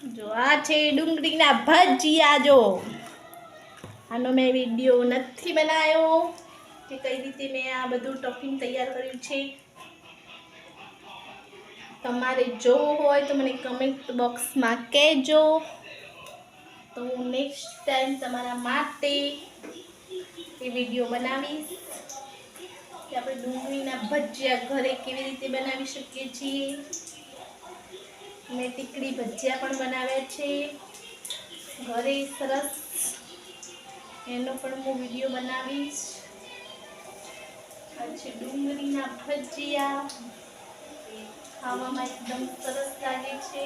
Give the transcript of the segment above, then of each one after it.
જો આ છે ડુંગળીના ભજીયા. જો આનો મેં વિડીયો નથી બનાવ્યો કે કઈ રીતે મેં આ બધું ટોપિંગ તૈયાર કર્યું છે. તમારે જોવું હોય તો મને કમેન્ટ બોક્સમાં કહેજો, તો હું નેક્સ્ટ ટાઈમ તમારા માટે એ વિડીયો બનાવીશ કે આપણે ડુંગળીના ભજીયા ઘરે કેવી રીતે બનાવી શકીએ છીએ. મેં ટીકડી ભજીયા પણ બનાવ્યા છે ઘરે સરસ, એનો પણ હું વિડીયો બનાવીશ. આ છે ડુંગળીના ભજીયા, ખાવામાં એકદમ સરસ લાગે છે.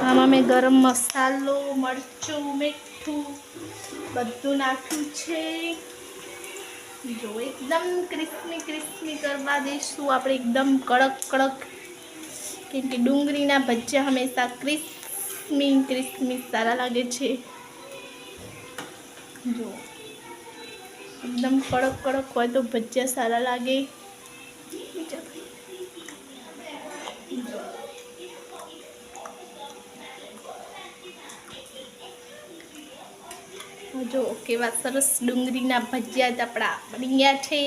આમાં મેં ગરમ મસાલો, મરચું, મીઠું બધું નાખ્યું છે. જો એકદમ ક્રિસ્પી કરવા દઈશું આપણે, એકદમ કડક કડક, કેમ કે ડુંગળીના ભજીયા હંમેશા ક્રિસ્પી સારા લાગે છે. જો એકદમ કડક કડક હોય તો ભજીયા સારા લાગે. જો કેવા સરસ ડુંગળીના ભજીયા આપણા બની ગયા છે.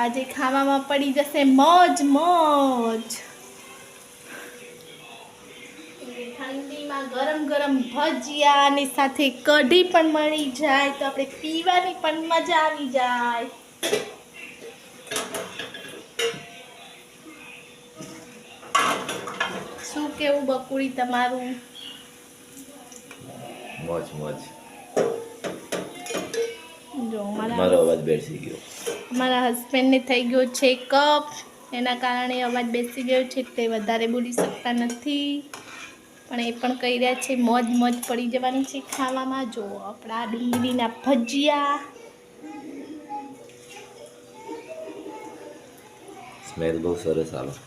આજે ખાવામાં પડી જશે મોજ મોજ. ઠંડીમાં ગરમ ગરમ ભજીયા અને સાથે કઢી પણ મળી જાય તો આપણે પીવાની પણ મજા આવી જાય. શું કેવું બકુડી તમારું? મોજ મોજ. જો મારો અવાજ બેસી ગયો. મારા હસબન્ડને થઈ ગયો છે કફ, એના કારણે અવાજ બેસી ગયો છે, તે વધારે બોલી શકતા નથી, પણ એ પણ કહી રહ્યા છે મોજ મોજ પડી જવાની છે ખાવામાં. જો આપણા ડુંગળીના ભજીયા, સ્મેલ બહુ સરસ આવે.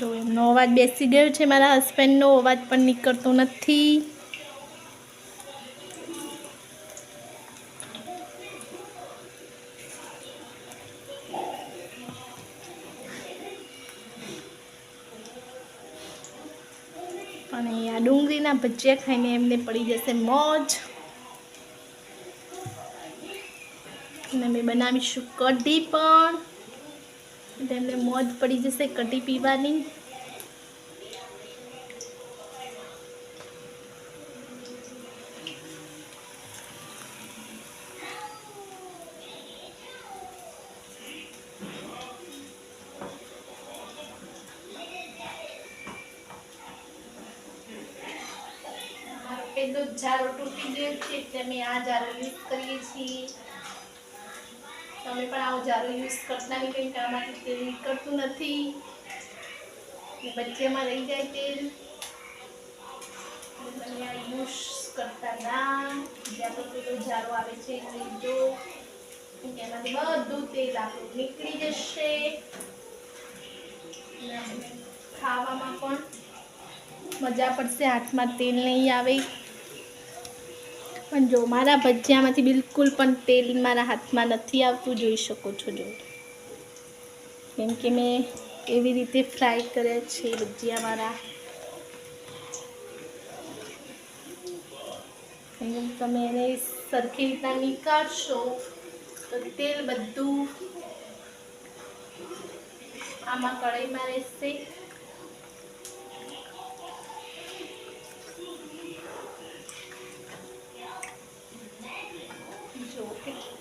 જો એમનો અવાજ બેસી ગયો છે, મારા હસબન્ડનો અવાજ પણ નીકળતો નથી. અને આ ડુંગળીના ભજીયા ખાઈને એમને પડી જશે મોજ. અને અમે બનાવીશું કઢી પણ, એટલે એમને મોજ પડી જશે કઢી પીવાની. પેલો જારો તૂટી ગયો છે એટલે અમે આ જારો યુઝ કરીએ છીએ. તમે પણ આવો જારો યુઝ કરતા નહીં, કેમ કે આમાંથી તેલ નીકળતું નથી, ભજીયામાં રહી જાય તેલ. તમે આ યુઝ કરતા ના, જ્યાં તો પેલો જારો આવે છે લીધો, એમાંથી બધું તેલ આપણું નીકળી જશે. ખાવામાં પણ મજા પડશે, હાથમાં તેલ નહીં આવે. પણ જો મારા ભજીયામાંથી બિલકુલ પણ તેલ મારા હાથમાં નથી આવતું, જોઈ શકો છો. જો કેમ કે મેં એવી રીતે ફ્રાય કર્યા છે ભજીયા મારા. તમે એને સરખી રીતના નીકાળશો તો તેલ બધું આમાં કઢાઈમાં રહેશે.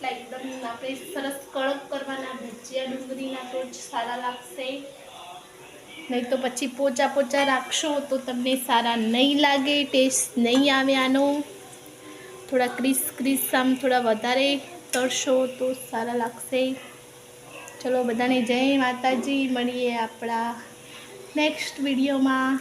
એકદમ આપણે સરસ કડક કરવાના ભજીયા ડુંગળીના, તો જ સારા લાગશે. નહીં તો પછી પોચા પોચા રાખશો તો તમને સારા નહીં લાગે, ટેસ્ટ નહીં આવે આનો. થોડા ક્રિસ આમ થોડા વધારે તળશો તો સારા લાગશે. ચલો બધાને જય માતાજી, મળીએ આપણા નેક્સ્ટ વિડીયોમાં.